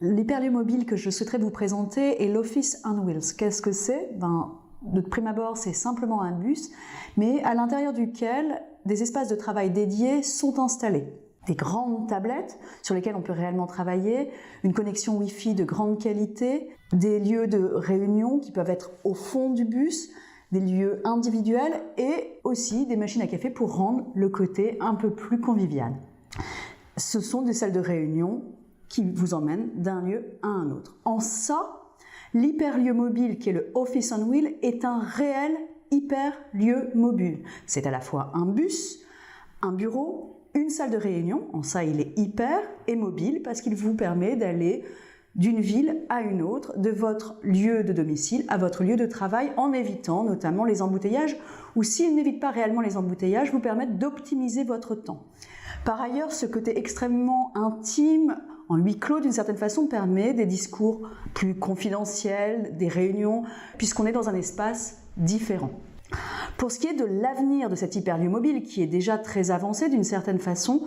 L'hyperlieu mobile que je souhaiterais vous présenter est l'Office on Wheels. Qu'est-ce que c'est? De prime abord, c'est simplement un bus, mais à l'intérieur duquel des espaces de travail dédiés sont installés. Des grandes tablettes sur lesquelles on peut réellement travailler, une connexion Wi-Fi de grande qualité, des lieux de réunion qui peuvent être au fond du bus, des lieux individuels et aussi des machines à café pour rendre le côté un peu plus convivial. Ce sont des salles de réunion qui vous emmènent d'un lieu à un autre. En ça, l'hyperlieu mobile qui est le Office on Wheels est un réel hyperlieu mobile. C'est à la fois un bus, un bureau, une salle de réunion. En ça, il est hyper et mobile parce qu'il vous permet d'aller d'une ville à une autre, de votre lieu de domicile à votre lieu de travail, en évitant notamment les embouteillages, ou s'il n'évite pas réellement les embouteillages, vous permettent d'optimiser votre temps. Par ailleurs, ce côté extrêmement intime, en huis clos d'une certaine façon, permet des discours plus confidentiels, des réunions, puisqu'on est dans un espace différent. Pour ce qui est de l'avenir de cet hyperlieu mobile, qui est déjà très avancé d'une certaine façon,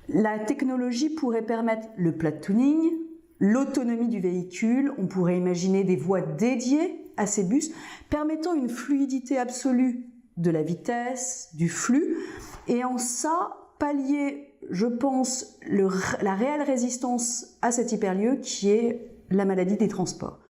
la technologie pourrait permettre le platooning, l'autonomie du véhicule, on pourrait imaginer des voies dédiées à ces bus, permettant une fluidité absolue de la vitesse, du flux, et en ça, pallier, je pense, la réelle résistance à cet hyperlieu qui est la maladie des transports.